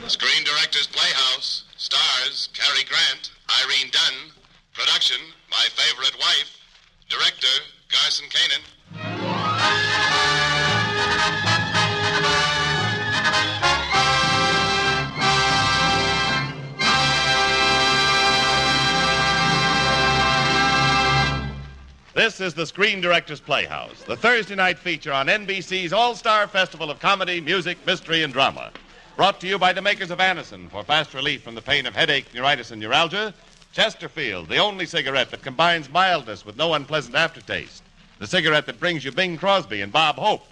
Screen Directors Playhouse stars Cary Grant, Irene Dunn. Production, My Favorite Wife. Director, Garson Kanin. This is the Screen Directors Playhouse, the Thursday night feature on NBC's All-Star Festival of Comedy, Music, Mystery, and Drama. Brought to you by the makers of Anacin for fast relief from the pain of headache, neuritis, and neuralgia. Chesterfield, the only cigarette that combines mildness with no unpleasant aftertaste. The cigarette that brings you Bing Crosby and Bob Hope.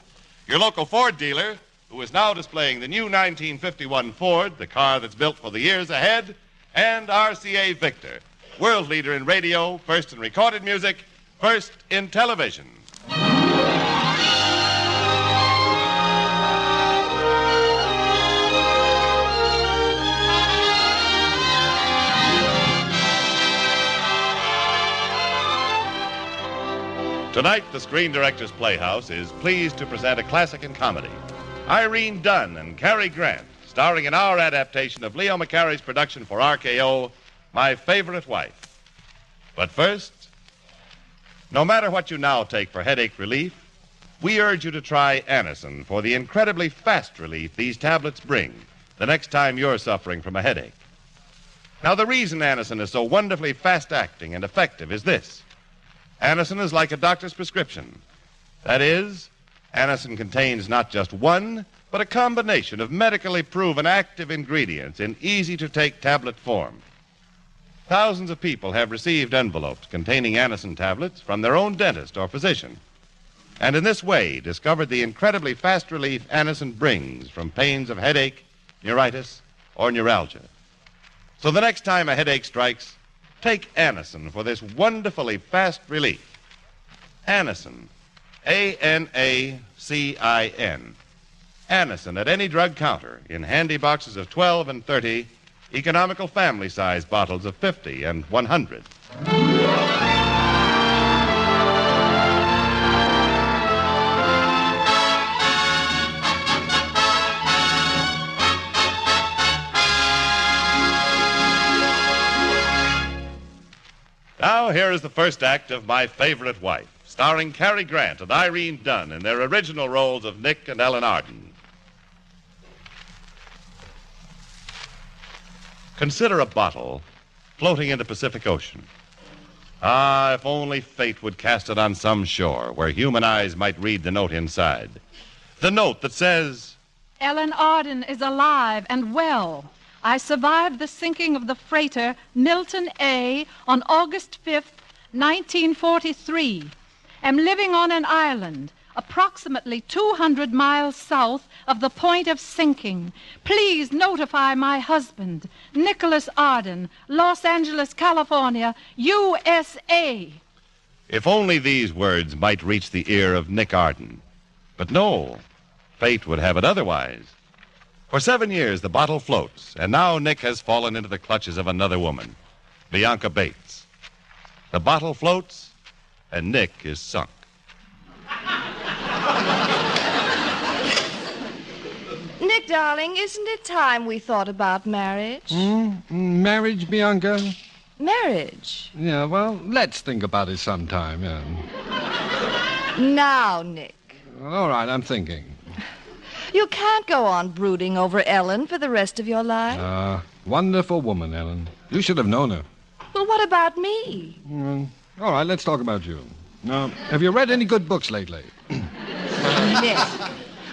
Your local Ford dealer, who is now displaying the new 1951 Ford, the car that's built for the years ahead. And RCA Victor, world leader in radio, first in recorded music, first in television. Tonight, the Screen Directors Playhouse is pleased to present a classic in comedy. Irene Dunn and Cary Grant, starring in our adaptation of Leo McCarey's production for RKO, My Favorite Wife. But first, no matter what you now take for headache relief, we urge you to try Anacin for the incredibly fast relief these tablets bring the next time you're suffering from a headache. Now, the reason Anacin is so wonderfully fast-acting and effective is this. Anacin is like a doctor's prescription. That is, Anacin contains not just one, but a combination of medically proven active ingredients in easy-to-take tablet form. Thousands of people have received envelopes containing Anacin tablets from their own dentist or physician, and in this way discovered the incredibly fast relief Anacin brings from pains of headache, neuritis, or neuralgia. So the next time a headache strikes, take Anacin for this wonderfully fast relief. Anacin, A-N-A-C-I-N. Anacin at any drug counter in handy boxes of 12 and 30, economical family-size bottles of 50 and 100. Now, here is the first act of My Favorite Wife, starring Cary Grant and Irene Dunn in their original roles of Nick and Ellen Arden. Consider a bottle floating in the Pacific Ocean. Ah, if only fate would cast it on some shore where human eyes might read the note inside. The note that says, Ellen Arden is alive and well. I survived the sinking of the freighter Milton A. on August 5th, 1943. Am living on an island approximately 200 miles south of the point of sinking. Please notify my husband, Nicholas Arden, Los Angeles, California, USA. If only these words might reach the ear of Nick Arden. But no, fate would have it otherwise. For 7 years, the bottle floats, and now Nick has fallen into the clutches of another woman, Bianca Bates. The bottle floats, and Nick is sunk. Nick, darling, isn't it time we thought about marriage? Marriage, Bianca? Marriage? Yeah, well, let's think about it sometime, yeah. Now, Nick. All right, I'm thinking. You can't go on brooding over Ellen for the rest of your life. Wonderful woman, Ellen. You should have known her. Well, what about me? All right, let's talk about you. Now, have you read any good books lately? Nick,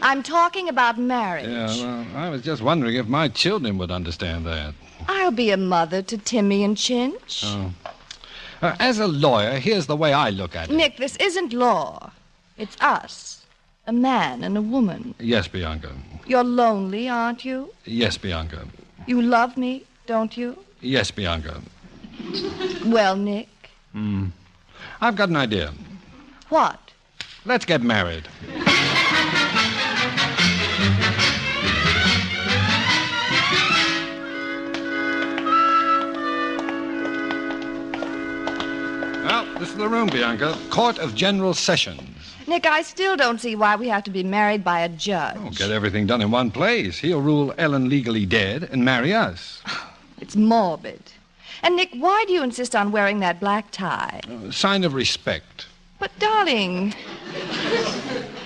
I'm talking about marriage. Yeah, well, I was just wondering if my children would understand that. I'll be a mother to Timmy and Chinch. As a lawyer, here's the way I look at it. Nick, this isn't law. It's us. A man and a woman. Yes, Bianca. You're lonely, aren't you? Yes, Bianca. You love me, don't you? Yes, Bianca. Well, Nick? I've got an idea. What? Let's get married. Well, this is the room, Bianca. Court of General Sessions. Nick, I still don't see why we have to be married by a judge. Oh, get everything done in one place. He'll rule Ellen legally dead and marry us. It's morbid. And, Nick, why do you insist on wearing that black tie? Sign of respect. But, darling,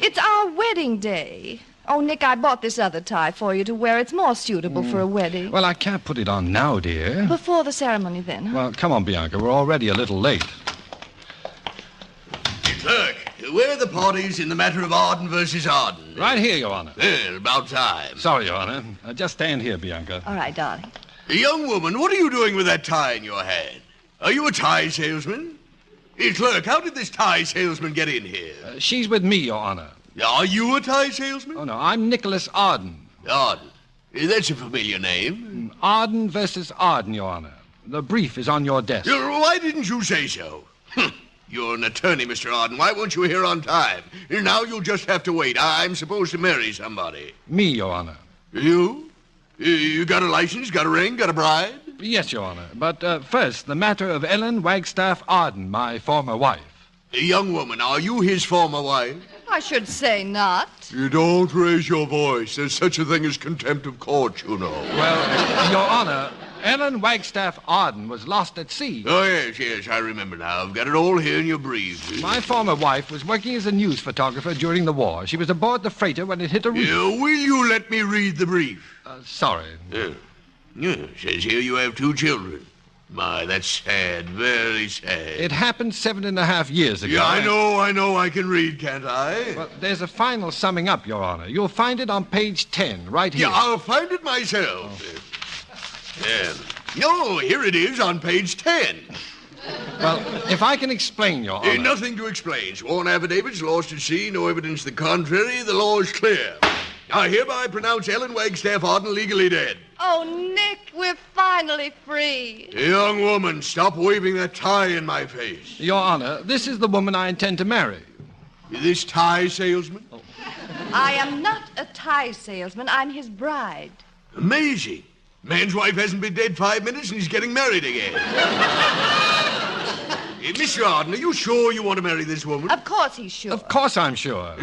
it's our wedding day. Oh, Nick, I bought this other tie for you to wear. It's more suitable for a wedding. Well, I can't put it on now, dear. Before the ceremony, then. Well, come on, Bianca. We're already a little late. Clerk, where are the parties in the matter of Arden versus Arden? Right here, Your Honor. Well, about time. Sorry, Your Honor. Just stand here, Bianca. All right, darling. Young woman, what are you doing with that tie in your hand? Are you a tie salesman? Clerk, how did this tie salesman get in here? She's with me, Your Honor. Are you a tie salesman? Oh, no, I'm Nicholas Arden. Arden. That's a familiar name. Arden versus Arden, Your Honor. The brief is on your desk. Why didn't you say so? You're an attorney, Mr. Arden. Why weren't you here on time? Now you'll just have to wait. I'm supposed to marry somebody. Me, Your Honor. You? You got a license, got a ring, got a bride? Yes, Your Honor. But first, the matter of Ellen Wagstaff Arden, my former wife. Young woman, are you his former wife? I should say not. You don't raise your voice. There's such a thing as contempt of court, you know. Well, Your Honor, Ellen Wagstaff Arden was lost at sea. Oh, yes, I remember now. I've got it all here in your brief. My former wife was working as a news photographer during the war. She was aboard the freighter when it hit a reef. Will you let me read the brief? Sorry. Says here you have 2 children. My, that's sad, very sad. It happened 7.5 years ago. Yeah, I know. I can read, can't I? Well, there's a final summing up, Your Honor. You'll find it on page 10, right here. Yeah, I'll find it myself. No, here it is on page 10. Well, if I can explain, Your Honor. Nothing to explain. Sworn affidavits, lost at sea, no evidence to the contrary. The law is clear. I hereby pronounce Ellen Wagstaff Arden legally dead. Oh, Nick, we're finally free. Young woman, stop waving that tie in my face. Your Honor, this is the woman I intend to marry. This tie salesman? I am not a tie salesman. I'm his bride. Amazing. Man's wife hasn't been dead 5 minutes and he's getting married again. Mr. Arden, are you sure you want to marry this woman? Of course he's sure. Of course I'm sure.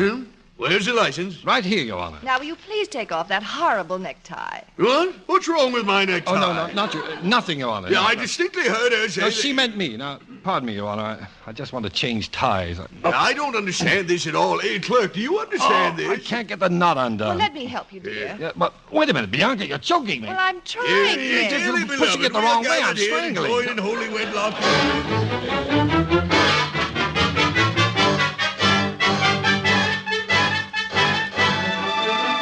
Where's the license? Right here, Your Honor. Now, will you please take off that horrible necktie? What? What's wrong with my necktie? Oh, no, not you. Nothing, Your Honor. Yeah, I distinctly heard her say... No, she meant me. Now, pardon me, Your Honor. I just want to change ties. I don't understand this at all. Hey, clerk, do you understand this? I can't get the knot undone. Well, let me help you, dear. Yeah, but wait a minute, Bianca. You're choking me. Well, I'm trying, Nick. Dearly You're pushing it the wrong way. I'm strangling. Joined in holy wedlock.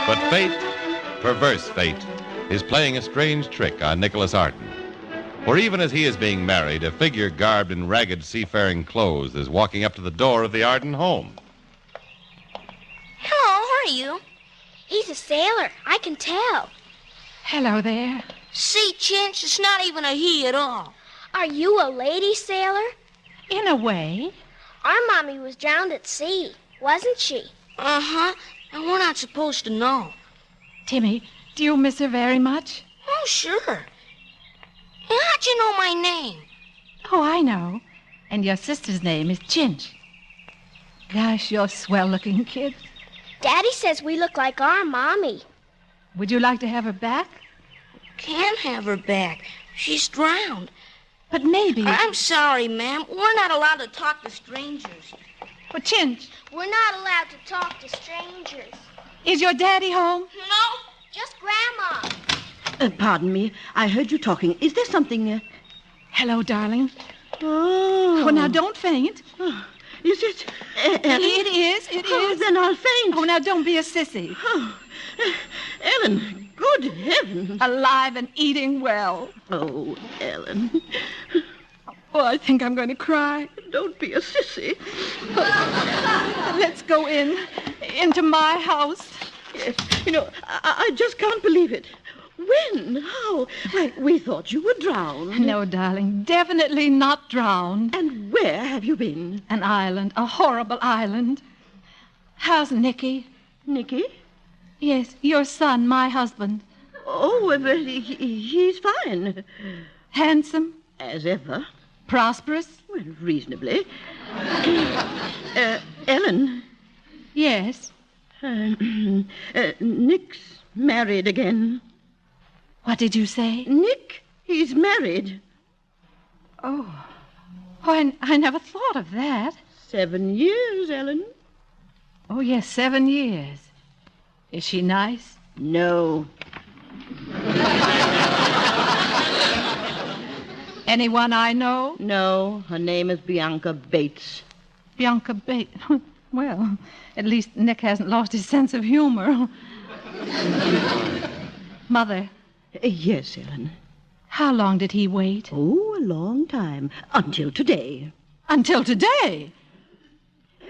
But fate, perverse fate, is playing a strange trick on Nicholas Arden. For even as he is being married, a figure garbed in ragged seafaring clothes is walking up to the door of the Arden home. Hello, how are you? He's a sailor. I can tell. Hello there. See, Chinch, it's not even a he at all. Are you a lady sailor? In a way. Our mommy was drowned at sea, wasn't she? Uh-huh. And we're not supposed to know. Timmy, do you miss her very much? Oh, sure. How'd you know my name? Oh, I know. And your sister's name is Chinch. Gosh, you're a swell-looking kid. Daddy says we look like our mommy. Would you like to have her back? Can't have her back. She's drowned. But maybe... I'm sorry, ma'am. We're not allowed to talk to strangers. But Chinch, We're not allowed to talk to strangers. is your daddy home? No, just Grandma. Pardon me. I heard you talking. Is there something... Hello, darling. Oh. Well, now, don't faint. Is it... It is. Then I'll faint. Oh, now, don't be a sissy. Oh. Ellen, good heavens. Alive and eating well. Oh, Ellen. Oh, I think I'm going to cry. Don't be a sissy. Let's go into my house. Yes. You know, I just can't believe it. When? How? Why, we thought you were drowned. No, darling, definitely not drowned. And where have you been? An island, a horrible island. How's Nicky? Nicky? Yes, your son, my husband. Oh, well, he's fine. Handsome? As ever. Prosperous? Well, reasonably. Ellen, Yes. Nick's married again. What did you say? Nick, he's married. Oh, I never thought of that. 7 years, Ellen. Oh, yes, 7 years. Is she nice? No. Anyone I know? No, her name is Bianca Bates. Bianca Bates. Well, at least Nick hasn't lost his sense of humor. Mother. Yes, Ellen. How long did he wait? Oh, a long time. Until today. Until today?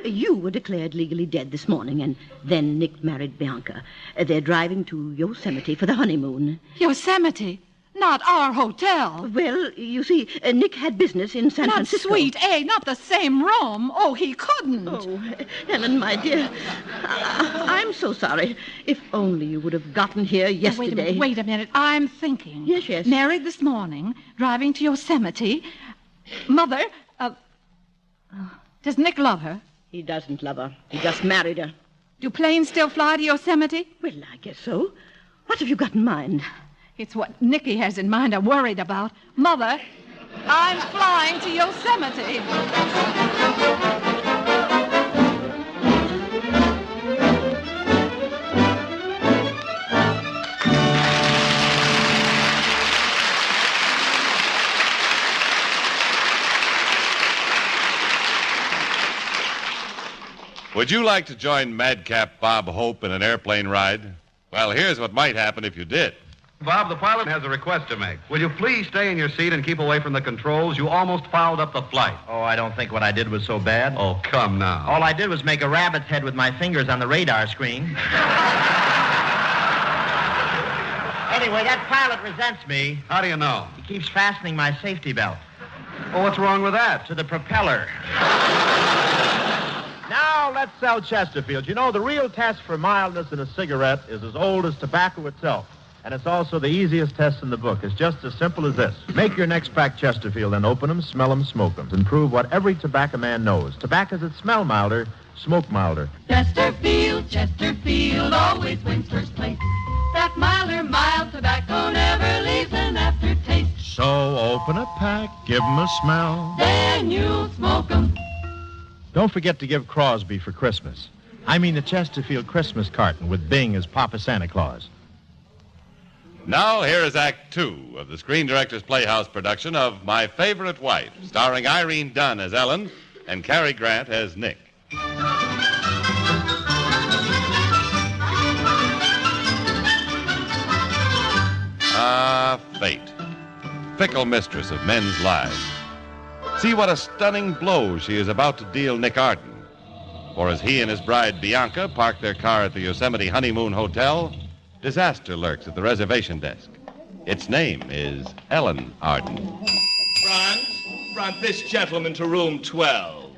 You were declared legally dead this morning, and then Nick married Bianca. They're driving to Yosemite for the honeymoon. Yosemite? Not our hotel. Well, you see, Nick had business in San Francisco. Not Suite A, not the same room. Oh, he couldn't. Oh, Ellen, my dear, I'm so sorry. If only you would have gotten here yesterday. Wait a minute. I'm thinking. Yes. Married this morning, driving to Yosemite. Mother, does Nick love her? He doesn't love her. He just married her. Do planes still fly to Yosemite? Well, I guess so. What have you got in mind? It's what Nicky has in mind I'm worried about. Mother, I'm flying to Yosemite. Would you like to join Madcap Bob Hope in an airplane ride? Well, here's what might happen if you did. Bob, the pilot has a request to make. Will you please stay in your seat and keep away from the controls? You almost fouled up the flight. Oh, I don't think what I did was so bad. Oh, come now. All I did was make a rabbit's head with my fingers on the radar screen. Anyway, that pilot resents me. How do you know? He keeps fastening my safety belt. Oh, what's wrong with that? To the propeller. Now, let's sell Chesterfield. You know, the real test for mildness in a cigarette is as old as tobacco itself. And it's also the easiest test in the book. It's just as simple as this. Make your next pack Chesterfield, then open them, smell them, smoke them, and prove what every tobacco man knows. Tobaccos that smell milder, smoke milder. Chesterfield always wins first place. That milder, mild tobacco never leaves an aftertaste. So open a pack, give them a smell. Then you'll smoke them. Don't forget to give Crosby for Christmas. I mean the Chesterfield Christmas carton with Bing as Papa Santa Claus. Now, here is Act 2 of the Screen Directors Playhouse production of My Favorite Wife, starring Irene Dunn as Ellen and Cary Grant as Nick. Ah, fate. Fickle mistress of men's lives. See what a stunning blow she is about to deal Nick Arden. For as he and his bride, Bianca, park their car at the Yosemite Honeymoon Hotel, disaster lurks at the reservation desk. Its name is Ellen Arden. Front this gentleman to room 12.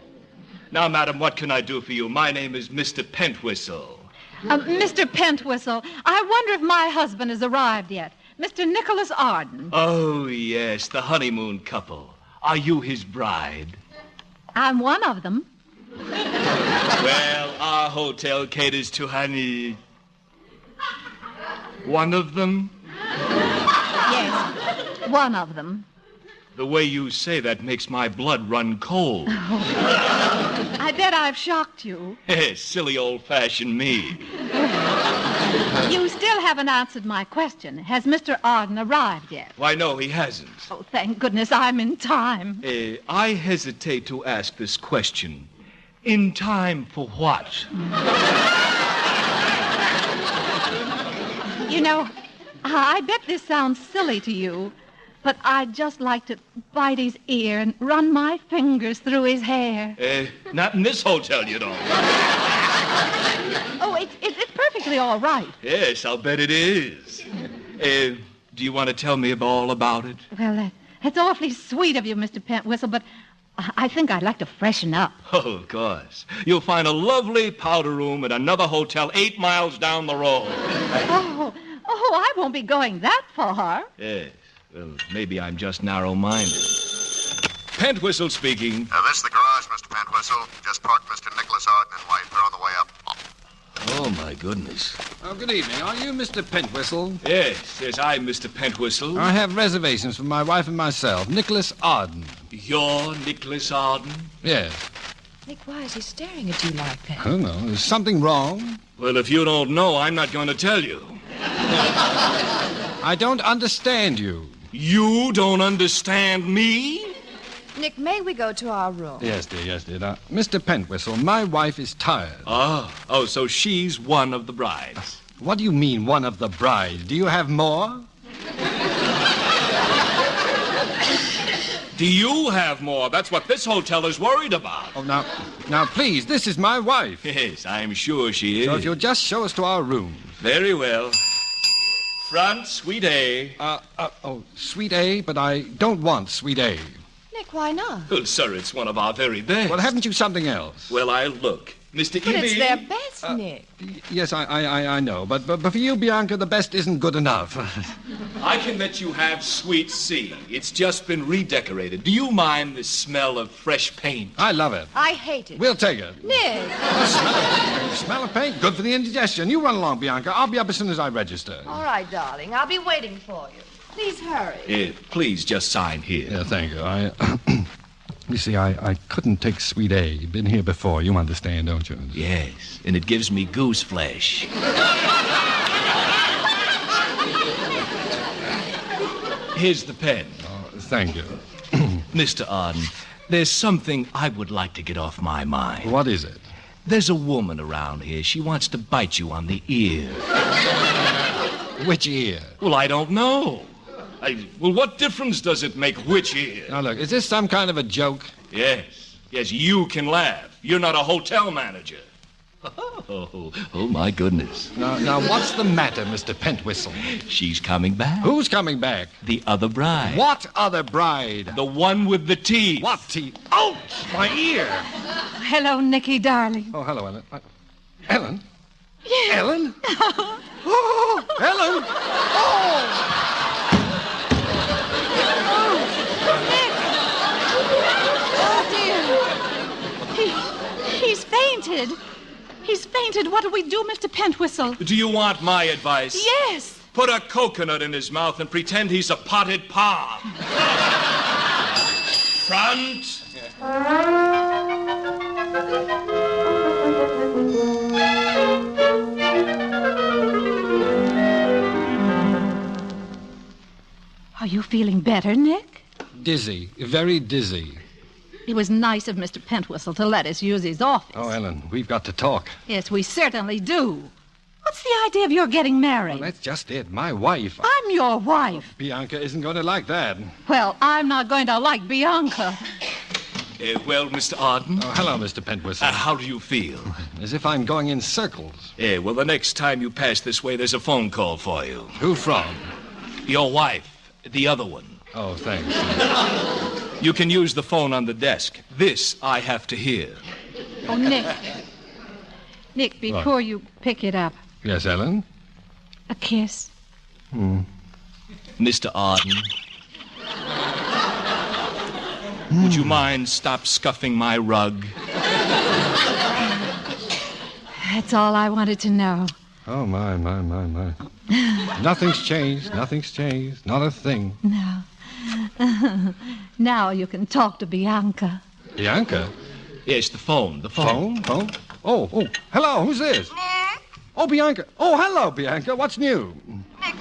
Now, madam, what can I do for you? My name is Mr. Pentwhistle. Mr. Pentwhistle, I wonder if my husband has arrived yet. Mr. Nicholas Arden. Oh, yes, the honeymoon couple. Are you his bride? I'm one of them. Well, our hotel caters to honey. One of them? Yes, one of them. The way you say that makes my blood run cold. Oh. I bet I've shocked you. Silly old-fashioned me. You still haven't answered my question. Has Mr. Arden arrived yet? Why, no, he hasn't. Oh, thank goodness I'm in time. I hesitate to ask this question. In time for what? You know, I bet this sounds silly to you, but I'd just like to bite his ear and run my fingers through his hair. Not in this hotel, you don't. Oh, it's perfectly all right. Yes, I'll bet it is. Do you want to tell me all about it? Well, that's awfully sweet of you, Mr. Pentwhistle, but I think I'd like to freshen up. Oh, of course. You'll find a lovely powder room at another hotel 8 miles down the road. Oh, I won't be going that far. Yes. Well, maybe I'm just narrow-minded. Pentwhistle speaking. This is the garage, Mr. Pentwhistle. Just parked Mr. Nicholas Arden and wife. They're on the way up. Oh, my goodness. Oh, good evening. Are you Mr. Pentwhistle? Yes, I'm Mr. Pentwhistle. I have reservations for my wife and myself. Nicholas Arden. You're Nicholas Arden? Yes. Nick, why is he staring at you like that? I don't know. Is something wrong? Well, if you don't know, I'm not going to tell you. I don't understand you. You don't understand me? Nick, may we go to our room? Yes, dear, yes, dear. Now, Mr. Pentwhistle, my wife is tired. Oh, so she's one of the brides. What do you mean, one of the brides? Do you have more? Do you have more? That's what this hotel is worried about. Oh, now, please, this is my wife. Yes, I'm sure she is. So if you'll just show us to our room. Very well. Front, Suite A. Suite A, but I don't want Suite A. Nick, why not? Well, sir, it's one of our very best. Well, haven't you something else? Well, I'll look. Mr. But Evie. it's their best, Nick. Yes, I know. But for you, Bianca, the best isn't good enough. I can let you have Suite C. It's just been redecorated. Do you mind the smell of fresh paint? I love it. I hate it. We'll take it. Nick! Smell of paint? Good for the indigestion. You run along, Bianca. I'll be up as soon as I register. All right, darling. I'll be waiting for you. Please hurry. Please just sign here. Yeah, thank you. You see, I couldn't take Suite A. Been here before. You understand, don't you? Yes, and it gives me goose flesh. Here's the pen. Oh, thank you. Mr. Arden, there's something I would like to get off my mind. What is it? There's a woman around here. She wants to bite you on the ear. Which ear? Well, I don't know. Well, what difference does it make which ear? Now, look, is this some kind of a joke? Yes, you can laugh. You're not a hotel manager. Oh, my goodness. Now, what's the matter, Mr. Pentwhistle? She's coming back. Who's coming back? The other bride. What other bride? The one with the teeth. What teeth? Ouch! My ear! Hello, Nicky, darling. Oh, hello, Ellen. Ellen? Yeah. Ellen? Oh, Ellen! Oh! He's fainted. He's fainted. What do we do, Mr. Pentwhistle? Do you want my advice? Yes. Put a coconut in his mouth and pretend he's a potted palm. Front. Are you feeling better, Nick? Dizzy. Very dizzy. It was nice of Mr. Pentwhistle to let us use his office. Oh, Ellen, we've got to talk. Yes, we certainly do. What's the idea of your getting married? Well, that's just it. My wife. I'm your wife. Bianca isn't going to like that. Well, I'm not going to like Bianca. Well, Mr. Arden. Oh, hello, Mr. Pentwhistle. How do you feel? As if I'm going in circles. Well, the next time you pass this way, there's a phone call for you. Who from? Your wife. The other one. Oh, thanks. You can use the phone on the desk. This I have to hear. Oh, Nick. Nick, before you pick it up. Yes, Ellen? A kiss. Mr. Arden. Would you mind stop scuffing my rug? That's all I wanted to know. Oh, my. Nothing's changed. Not a thing. No. Now you can talk to Bianca. Bianca? Yes, the phone. Phone? Oh, hello, who's this? Nick? Oh, Bianca. Oh, hello, Bianca. What's new? Nick.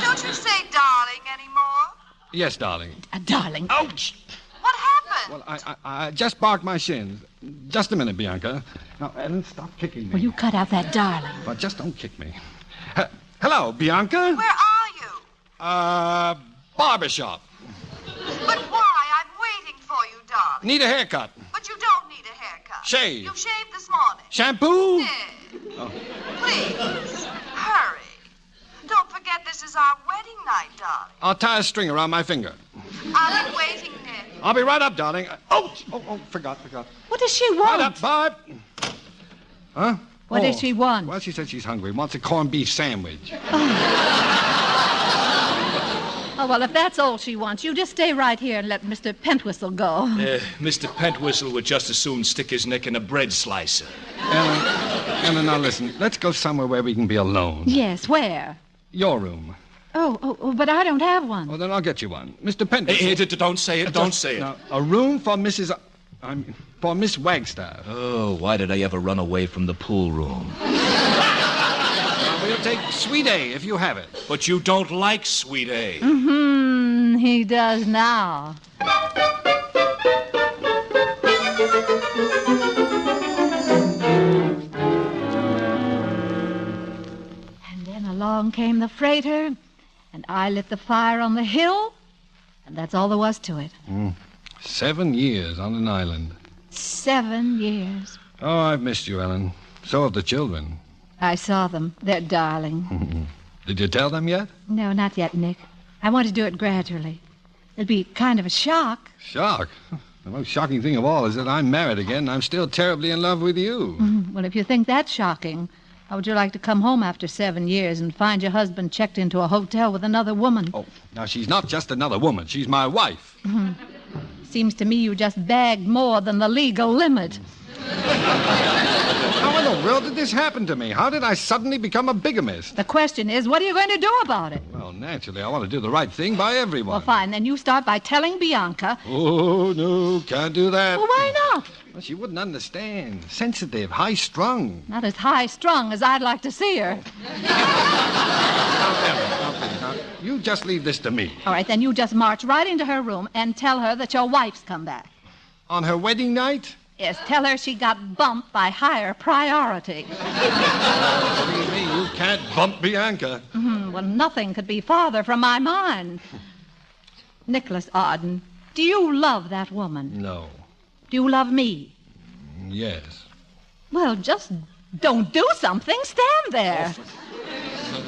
Don't you say darling anymore? Yes, darling. Darling. Ouch! What happened? Well, I just barked my shins. Just a minute, Bianca. Now, Ellen, stop kicking me. Will you cut out that darling? But just don't kick me. Hello, Bianca? Where are you? Barbershop. But why? I'm waiting for you, darling. Need a haircut. But you don't need a haircut. Shave. You shaved this morning. Shampoo? Nick. Oh. Please, hurry. Don't forget this is our wedding night, darling. I'll tie a string around my finger. I'll be waiting, Nick. I'll be right up, darling. Oh, forgot. What does she want? Right up, bye. Huh? What does she want? Well, she said she's hungry. Wants a corned beef sandwich. Oh, Oh, well, if that's all she wants, you just stay right here and let Mr. Pentwhistle go. Mr. Pentwhistle would just as soon stick his neck in a bread slicer. Ellen, now listen. Let's go somewhere where we can be alone. Yes, where? Your room. Oh, but I don't have one. Well, then I'll get you one. Mr. Pentwhistle. Don't say it, don't say it. Now, a room for for Miss Wagstaff. Oh, why did I ever run away from the pool room? We'll take Sweet A if you have it. But you don't like Sweet A. Mm-hmm. He does now. And then along came the freighter, and I lit the fire on the hill, and that's all there was to it. 7 years on an island. 7 years. Oh, I've missed you, Ellen. So have the children. I saw them. They're darling. Did you tell them yet? No, not yet, Nick. I want to do it gradually. It'll be kind of a shock. Shock? The most shocking thing of all is that I'm married again and I'm still terribly in love with you. Well, if you think that's shocking, how would you like to come home after 7 years and find your husband checked into a hotel with another woman? Oh, now she's not just another woman. She's my wife. Seems to me you just bagged more than the legal limit. How in the world did this happen to me? How did I suddenly become a bigamist? The question is, what are you going to do about it? Well, naturally, I want to do the right thing by everyone. Well, fine. Then you start by telling Bianca. Oh, no, can't do that. Well, why not? Well, she wouldn't understand. Sensitive, high-strung. Not as high-strung as I'd like to see her. Now, you just leave this to me. All right, then you just march right into her room and tell her that your wife's come back. On her wedding night? Yes, tell her she got bumped by higher priority. Believe me, you can't bump Bianca. Well, nothing could be farther from my mind. Nicholas Arden, do you love that woman? No. Do you love me? Yes. Well, just don't do something. Stand there.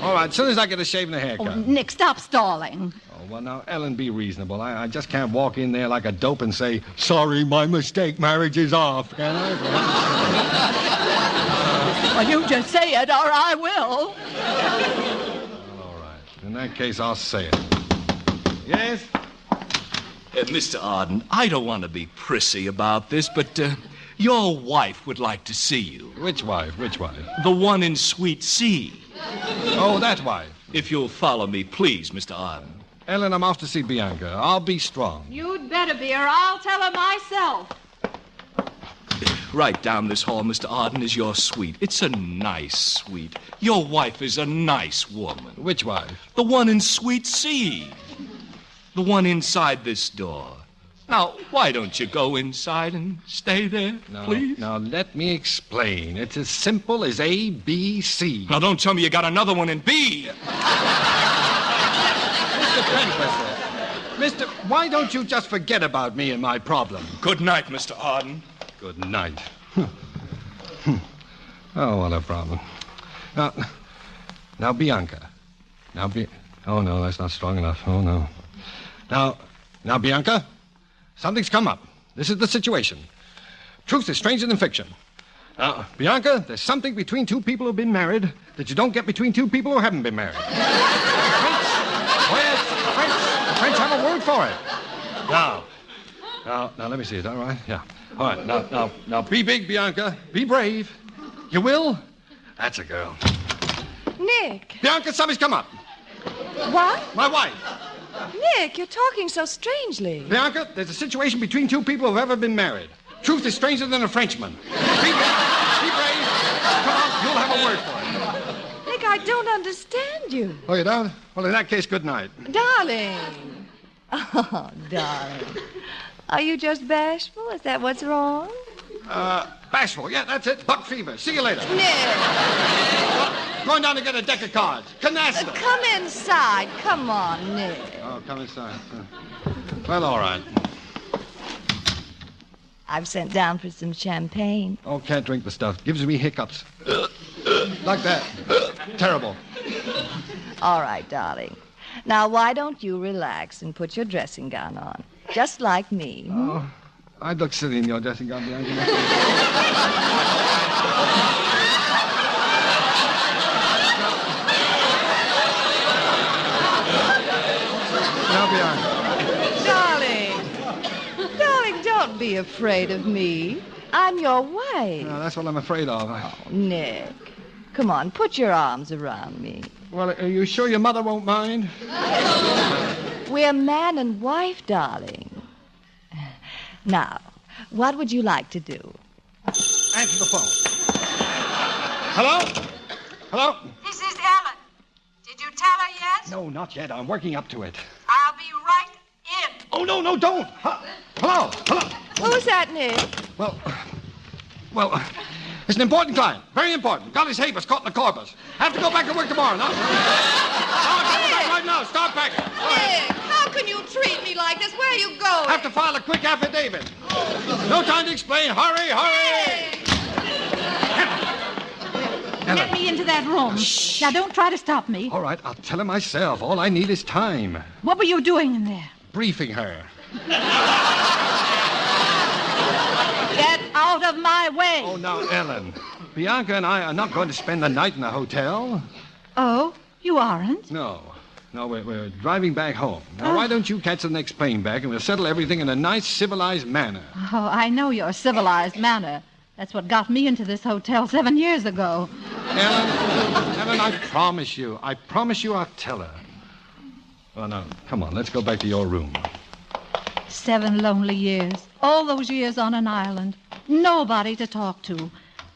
All right, as soon as I get a shave and a haircut. Oh, Nick, stop stalling. Oh, well, now, Ellen, be reasonable. I just can't walk in there like a dope and say, sorry, my mistake, marriage is off, can I? Well, you just say it, or I will. Well, all right. In that case, I'll say it. Yes? Mr. Arden, I don't want to be prissy about this, but your wife would like to see you. Which wife? Which wife? The one in Sweet C. Oh, that wife. If you'll follow me, please, Mr. Arden. Ellen, I'm off to see Bianca. I'll be strong. You'd better be, or I'll tell her myself. Right down this hall, Mr. Arden, is your suite. It's a nice suite. Your wife is a nice woman. Which wife? The one in Suite C. The one inside this door. Now, why don't you go inside and stay there, please? Now, let me explain. It's as simple as A, B, C. Now, don't tell me you got another one in B. Mr. Pentwhistle, why don't you just forget about me and my problem? Good night, Mr. Arden. Good night. Oh, what a problem. Now, Bianca. Oh, no, that's not strong enough. Oh, no. Now, Bianca, something's come up. This is the situation. Truth is stranger than fiction. Now, Bianca, there's something between two people who've been married that you don't get between two people who haven't been married. The French have a word for it. Now, let me see. Is that right? Yeah. All right. Now, be big, Bianca. Be brave. You will? That's a girl. Nick. Bianca, something's come up. What? My wife. Nick, you're talking so strangely. Bianca, there's a situation between two people who've ever been married. Truth is stranger than a Frenchman. Be brave. Come on, you'll have a word for it. Nick, I don't understand you. Oh, you don't? Well, in that case, good night. Darling. Oh, darling. Are you just bashful? Is that what's wrong? Bashful. Yeah, that's it. Buck fever. See you later. Nick. Going down to get a deck of cards. Canasta. Come inside. Come on, Nick. Oh, come inside. Well, all right. I've sent down for some champagne. Oh, can't drink the stuff. Gives me hiccups. Like that. Terrible. All right, darling. Now, why don't you relax and put your dressing gown on? Just like me. Oh, I'd look silly in your dressing gown, Bianca. afraid of me. I'm your wife. No, that's what I'm afraid of. Oh, Nick. Come on, put your arms around me. Well, are you sure your mother won't mind? We're man and wife, darling. Now, what would you like to do? Answer the phone. Hello? Hello? This is Ellen. Did you tell her yet? No, not yet. I'm working up to it. I'll be right in. Oh, no, don't. Hello? Who's that, Nick? Well, it's an important client. Very important. Got his papers caught in the corpus. Have to go back to work tomorrow. No, go back right now. Start packing. Nick, how can you treat me like this? Where are you going? Have to file a quick affidavit. No time to explain. Hurry! Get me into that room. Shh. Now, don't try to stop me. All right, I'll tell her myself. All I need is time. What were you doing in there? Briefing her. Get out of my way. Oh, now, Ellen. Bianca and I are not going to spend the night in a hotel. Oh, you aren't? No, we're driving back home. Now, why don't you catch the next plane back and we'll settle everything in a nice, civilized manner. Oh, I know your civilized manner. That's what got me into this hotel 7 years ago. Ellen, I promise you I'll tell her. Well, now, come on, let's go back to your room. 7 lonely years. All those years on an island. Nobody to talk to.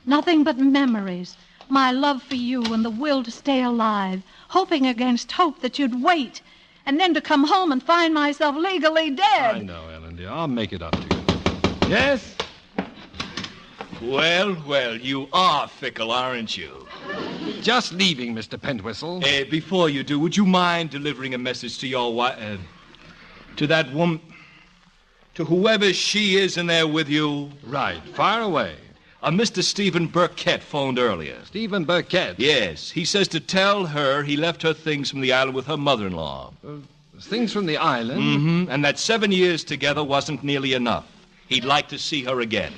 Nothing but memories. My love for you and the will to stay alive. Hoping against hope that you'd wait. And then to come home and find myself legally dead. I know, Ellen, dear. I'll make it up to you. Yes? Well, you are fickle, aren't you? Just leaving, Mr. Pentwhistle. Before you do, would you mind delivering a message to your wife, to that woman, to whoever she is in there with you? Right, fire away. Mr. Stephen Burkett phoned earlier. Stephen Burkett? Yes, he says to tell her he left her things from the island with her mother-in-law. Things from the island? Mm-hmm, and that 7 years together wasn't nearly enough. He'd like to see her again.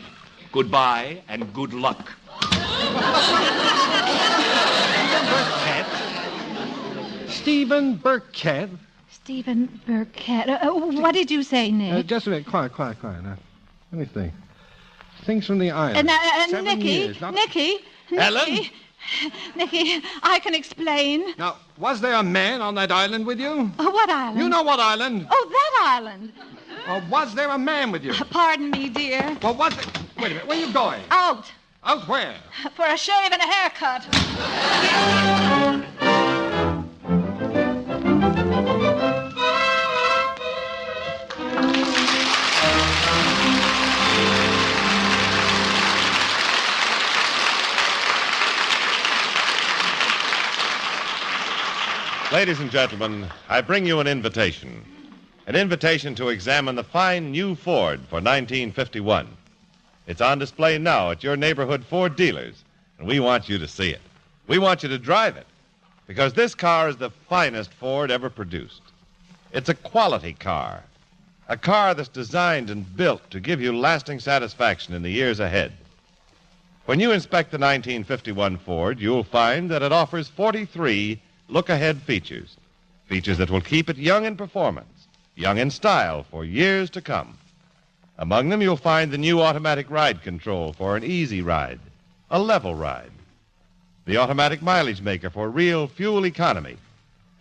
Goodbye and good luck. Stephen Burkett? Stephen Burkett. What did you say, Nick? Just a minute. Quiet. Now, let me think. Things from the island. Nicky. Ellen? Nicky, I can explain. Now, was there a man on that island with you? What island? You know what island? Oh, that island. Or was there a man with you? Pardon me, dear. Well, was it... Wait a minute. Where are you going? Out. Out where? For a shave and a haircut. Ladies and gentlemen, I bring you an invitation. An invitation to examine the fine new Ford for 1951. It's on display now at your neighborhood Ford dealers, and we want you to see it. We want you to drive it, because this car is the finest Ford ever produced. It's a quality car, a car that's designed and built to give you lasting satisfaction in the years ahead. When you inspect the 1951 Ford, you'll find that it offers 43 look-ahead features that will keep it young in performance, young in style for years to come. Among them, you'll find the new automatic ride control for an easy ride, a level ride, the automatic mileage maker for real fuel economy,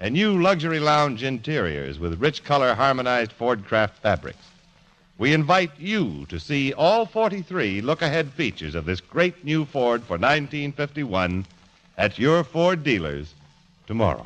and new luxury lounge interiors with rich color harmonized Ford Craft fabrics. We invite you to see all 43 look-ahead features of this great new Ford for 1951 at your Ford dealers tomorrow.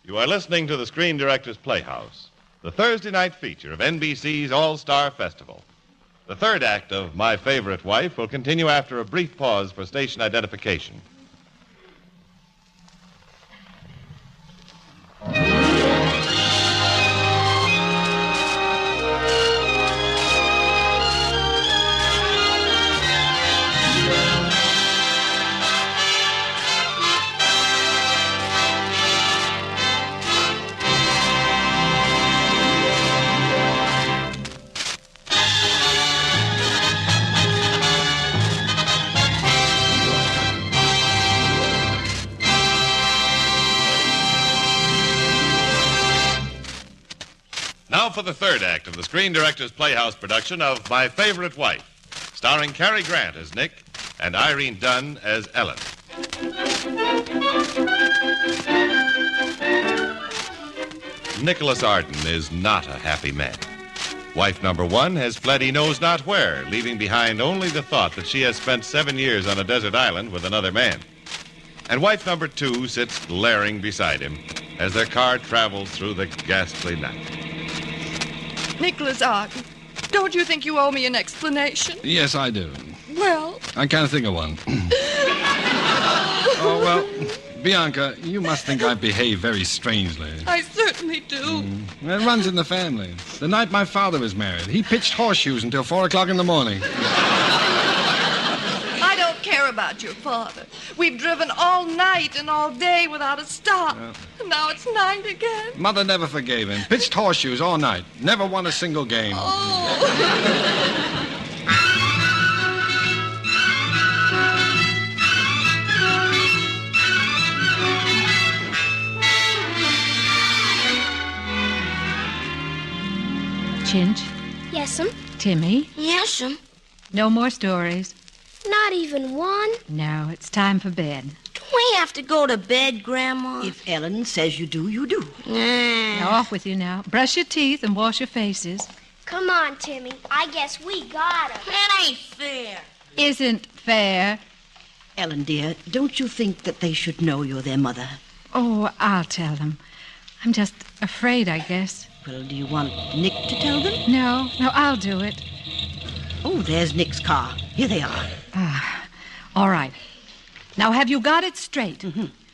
You are listening to the Screen Directors Playhouse, the Thursday night feature of NBC's All-Star Festival. The third act of My Favorite Wife will continue after a brief pause for station identification. Now for the third act of the Screen Directors Playhouse production of My Favorite Wife, starring Cary Grant as Nick and Irene Dunn as Ellen. Nicholas Arden is not a happy man. Wife number one has fled he knows not where, leaving behind only the thought that she has spent 7 years on a desert island with another man. And wife number two sits glaring beside him as their car travels through the ghastly night. Nicholas Arden, don't you think you owe me an explanation? Yes, I do. Well? I can't think of one. Oh, well, Bianca, you must think I behave very strangely. I certainly do. It runs in the family. The night my father was married, he pitched horseshoes until 4 o'clock in the morning. I don't care about your father. We've driven all night and all day without a stop. And now it's night again. Mother never forgave him. Pitched horseshoes all night. Never won a single game. Chinch. Yes'm. Timmy. Yes'm. No more stories. Not even one? No, it's time for bed. We have to go to bed, Grandma. If Ellen says you do, you do. Now, off with you now. Brush your teeth and wash your faces. Come on, Timmy. I guess we got her. That ain't fair. Isn't fair. Ellen, dear, don't you think that they should know you're their mother? Oh, I'll tell them. I'm just afraid, I guess. Well, do you want Nick to tell them? No, I'll do it. Oh, there's Nick's car. Here they are. All right. Now, have you got it straight?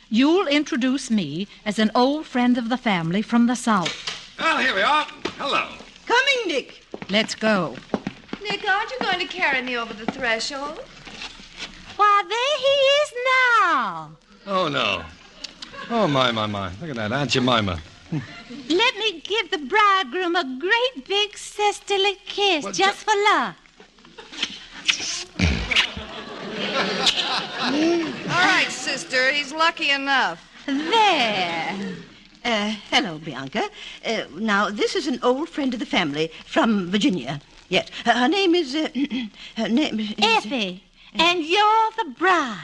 You'll introduce me as an old friend of the family from the South. Well, here we are. Hello. Coming, Nick. Let's go. Nick, aren't you going to carry me over the threshold? Why, there he is now. Oh, no. Oh, my. Look at that, Aunt Jemima. Let me give the bridegroom a great big sisterly kiss, Well, just for luck. All right, sister. He's lucky enough. There. Hello, Bianca. Now, this is an old friend of the family from Virginia. Yes, her name is... her name is... Effie. And you're the bride.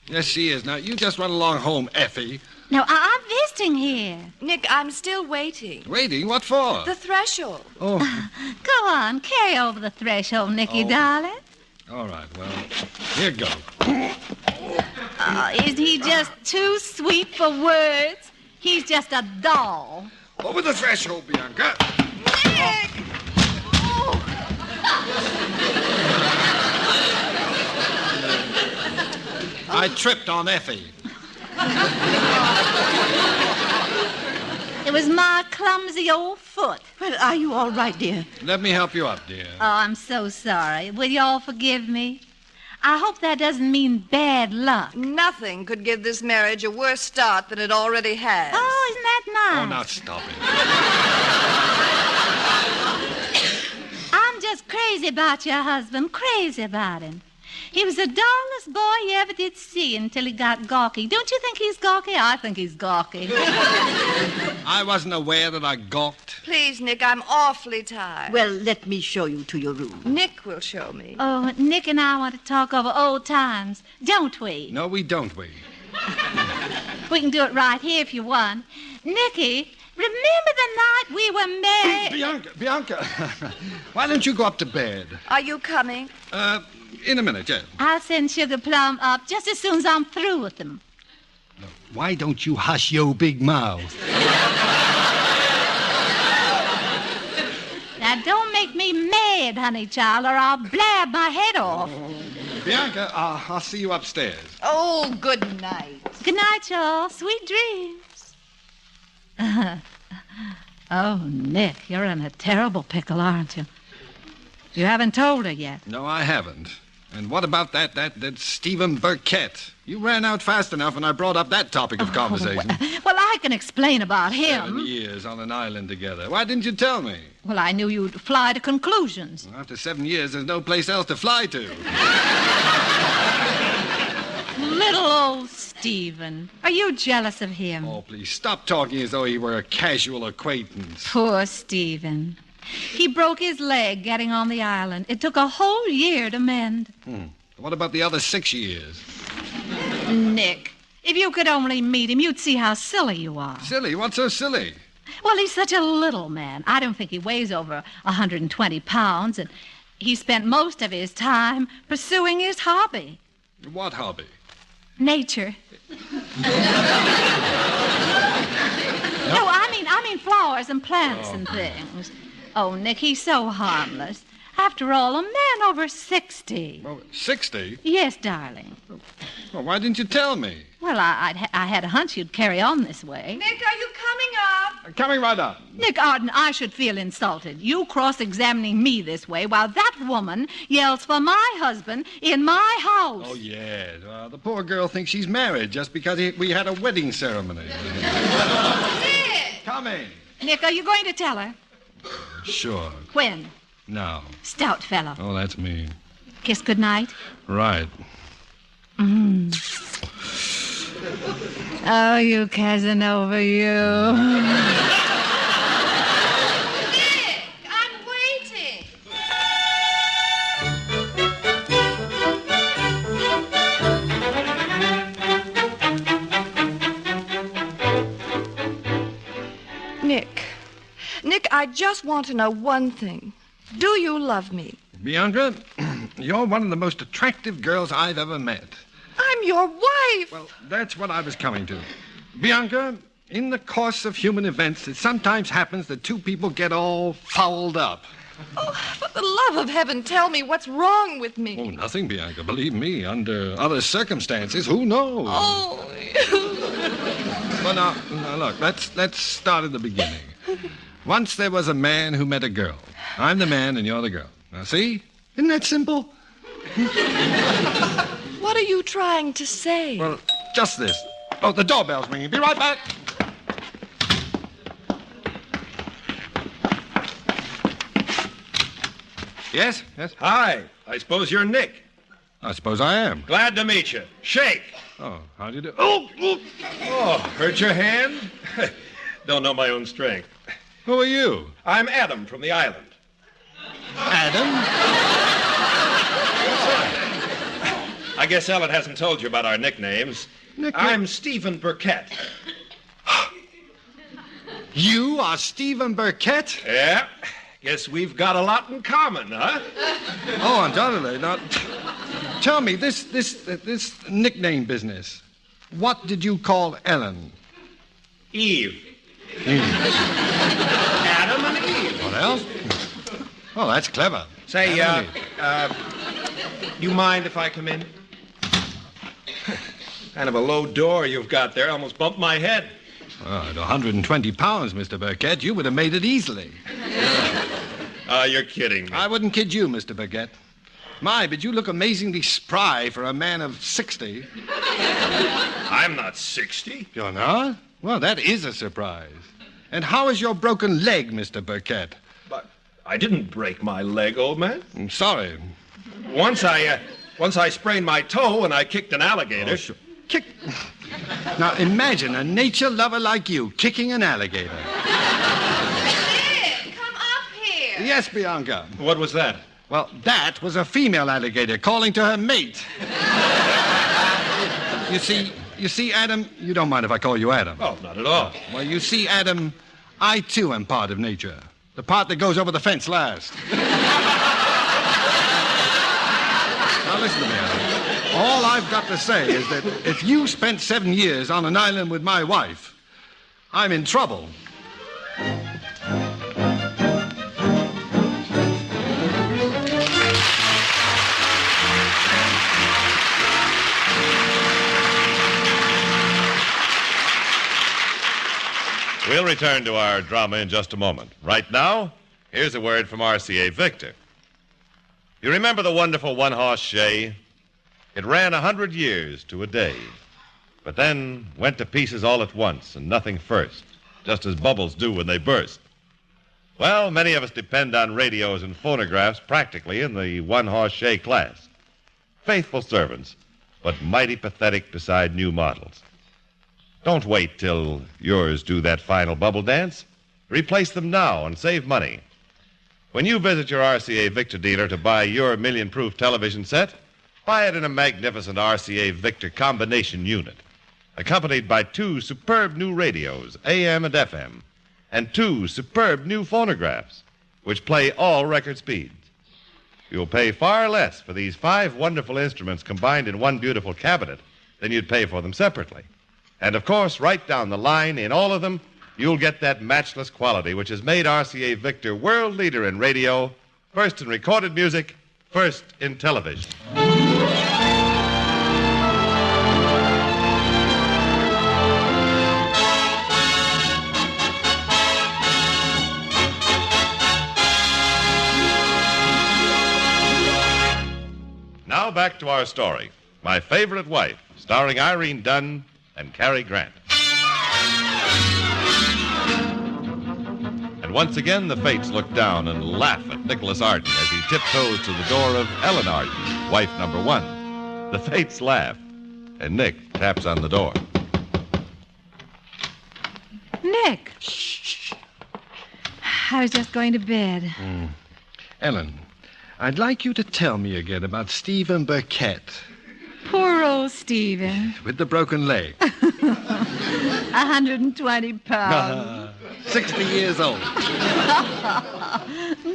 Yes, she is. Now, you just run along home, Effie. No, I'm visiting here. Nick, I'm still waiting. Waiting? What for? The threshold. Oh. Go on, carry over the threshold, Nicky, darling. All right, well, here goes. Isn't he just too sweet for words? He's just a doll. Over the threshold, Bianca. Nick! I tripped on Effie. It was my clumsy old foot. Well, are you all right, dear? Let me help you up, dear. Oh, I'm so sorry. Will you all forgive me? I hope that doesn't mean bad luck. Nothing could give this marriage a worse start than it already has. Oh, isn't that nice? Oh, now stop it. I'm just crazy about your husband, crazy about him. He was the dullest boy you ever did see until he got gawky. Don't you think he's gawky? I think he's gawky. I wasn't aware that I gawked. Please, Nick, I'm awfully tired. Well, let me show you to your room. Nick will show me. Oh, Nick and I want to talk over old times, don't we? No, we don't, we. We can do it right here if you want. Nicky, remember the night we were married? Bianca, why don't you go up to bed? Are you coming? In a minute, yeah. I'll send Sugar Plum up just as soon as I'm through with them. Why don't you hush your big mouth? Now, don't make me mad, honey child, or I'll blab my head off. Bianca, I'll see you upstairs. Oh, good night. Good night, y'all. Sweet dreams. Oh, Nick, you're in a terrible pickle, aren't you? You haven't told her yet. No, I haven't. And what about that Stephen Burkett? You ran out fast enough when I brought up that topic of conversation. Well, I can explain about him. 7 years on an island together. Why didn't you tell me? Well, I knew you'd fly to conclusions. Well, after 7 years, there's no place else to fly to. Little old Stephen. Are you jealous of him? Oh, please, stop talking as though he were a casual acquaintance. Poor Stephen. He broke his leg getting on the island. It took a whole year to mend. What about the other 6 years? Nick, if you could only meet him, you'd see how silly you are. Silly? What's so silly? Well, he's such a little man. I don't think he weighs over 120 pounds, and he spent most of his time pursuing his hobby. What hobby? Nature. No, I mean flowers and plants and things. Oh, Nick, he's so harmless. After all, a man over 60. Oh, 60? Yes, darling. Well, why didn't you tell me? Well, I had a hunch you'd carry on this way. Nick, are you coming up? Coming right up. Nick Arden, I should feel insulted. You cross-examining me this way while that woman yells for my husband in my house. Oh, yes. Well, the poor girl thinks she's married just because we had a wedding ceremony. Nick! Coming. Nick, are you going to tell her? Sure. When? No. Stout fellow. Oh, that's me. Kiss goodnight. Right. Oh, you Casanova, you. Nick, I'm waiting. Nick, I just want to know one thing. Do you love me? Bianca, you're one of the most attractive girls I've ever met. I'm your wife. Well, that's what I was coming to. Bianca, in the course of human events, it sometimes happens that two people get all fouled up. Oh, for the love of heaven, tell me what's wrong with me. Oh, nothing, Bianca. Believe me, under other circumstances, who knows? Oh. Well, now, look, let's start at the beginning. Once there was a man who met a girl. I'm the man and you're the girl. Now, see? Isn't that simple? What are you trying to say? Well, just this. Oh, the doorbell's ringing. Be right back. Yes? Yes? Hi. I suppose you're Nick. I suppose I am. Glad to meet you. Shake. Oh, how do you do? Oh! Oh, hurt your hand? Don't know my own strength. Who are you? I'm Adam from the island. Adam? I guess Ellen hasn't told you about our nicknames. I'm Stephen Burkett. You are Stephen Burkett? Yeah. Guess we've got a lot in common, huh? Oh, undoubtedly. Now, tell me, this nickname business, what did you call Ellen? Eve. Adam and Eve. What else? Oh, that's clever. Say, you mind if I come in? Kind of a low door you've got there. Almost bumped my head. Oh, at 120 pounds, Mr. Burkett, you would have made it easily. You're kidding me. I wouldn't kid you, Mr. Burkett. My, but you look amazingly spry for a man of 60. I'm not 60. You're not? Well, that is a surprise. And how is your broken leg, Mr. Burkett? But I didn't break my leg, old man. I'm sorry. Once I sprained my toe when I kicked an alligator. Oh, sure. Kick. Now, imagine a nature lover like you kicking an alligator. Nick, come up here. Yes, Bianca. What was that? Well, that was a female alligator calling to her mate. You see, Adam, you don't mind if I call you Adam. Oh, not at all. Well, you see, Adam, I too am part of nature. The part that goes over the fence last. Now listen to me, Adam. All I've got to say is that if you spent 7 years on an island with my wife, I'm in trouble. We'll return to our drama in just a moment. Right now, here's a word from RCA Victor. You remember the wonderful one-horse shay? It ran 100 years to a day, but then went to pieces all at once and nothing first, just as bubbles do when they burst. Well, many of us depend on radios and phonographs practically in the one-horse shay class. Faithful servants, but mighty pathetic beside new models. Don't wait till yours do that final bubble dance. Replace them now and save money. When you visit your RCA Victor dealer to buy your million-proof television set, buy it in a magnificent RCA Victor combination unit, accompanied by 2 superb new radios, AM and FM, and 2 superb new phonographs, which play all record speeds. You'll pay far less for these 5 wonderful instruments combined in one beautiful cabinet than you'd pay for them separately. And, of course, right down the line, in all of them, you'll get that matchless quality which has made RCA Victor world leader in radio, first in recorded music, first in television. Now back to our story, My Favorite Wife, starring Irene Dunn and Cary Grant. And once again, the fates look down and laugh at Nicholas Arden as he tiptoes to the door of Ellen Arden, wife number 1. The fates laugh, and Nick taps on the door. Nick! Shh. I was just going to bed. Ellen, I'd like you to tell me again about Stephen Burkett. Poor old Stephen. With the broken leg. 120 pounds. 60 years old.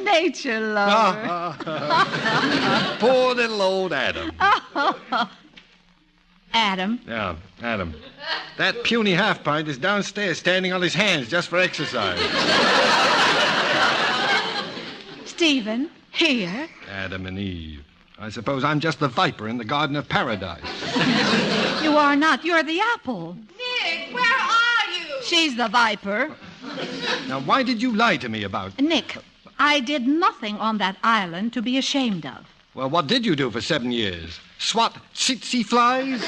Nature lover. Poor little old Adam. Adam? Yeah, Adam. That puny half-pint is downstairs standing on his hands just for exercise. Stephen, here. Adam and Eve. I suppose I'm just the viper in the Garden of Paradise. You are not. You're the apple. Nick, where are you? She's the viper. Now, why did you lie to me about... Nick, I did nothing on that island to be ashamed of. Well, what did you do for 7 years? Swat tsetse flies?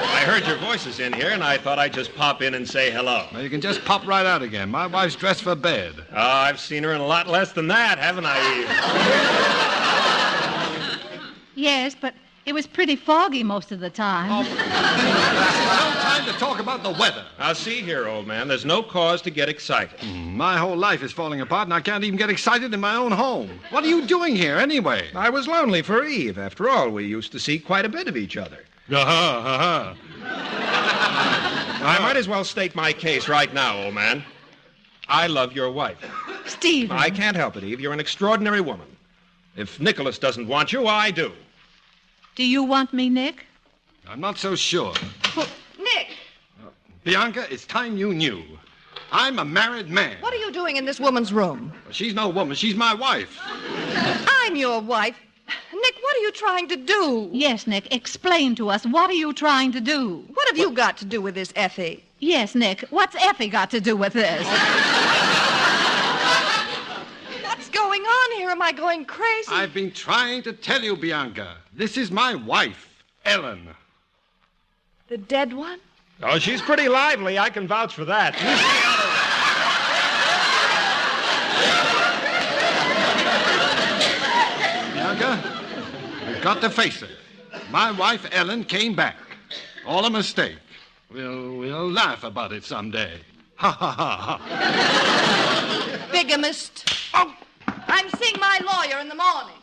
I heard your voices in here, and I thought I'd just pop in and say hello. Well, you can just pop right out again. My wife's dressed for bed. Oh, I've seen her in a lot less than that, haven't I, Eve? Yes, but it was pretty foggy most of the time. Oh, no time to talk about the weather. Now, see here, old man, there's no cause to get excited. My whole life is falling apart, and I can't even get excited in my own home. What are you doing here, anyway? I was lonely for Eve. After all, we used to see quite a bit of each other. I might as well state my case right now, old man. I love your wife. Stephen. I can't help it, Eve. You're an extraordinary woman. If Nicholas doesn't want you, I do. Do you want me, Nick? I'm not so sure. Nick! Bianca, it's time you knew. I'm a married man. What are you doing in this woman's room? She's no woman. She's my wife. I'm your wife. Nick, what are you trying to do? Yes, Nick, explain to us. What are you trying to do? What have you got to do with this, Effie? Yes, Nick, what's Effie got to do with this? What's going on here? Am I going crazy? I've been trying to tell you, Bianca. This is my wife, Ellen. The dead one? Oh, she's pretty lively. I can vouch for that. Bianca, you've got to face it. My wife, Ellen, came back. All a mistake. We'll laugh about it someday. Ha, ha, ha, ha. Bigamist. Oh! I'm seeing my lawyer in the morning.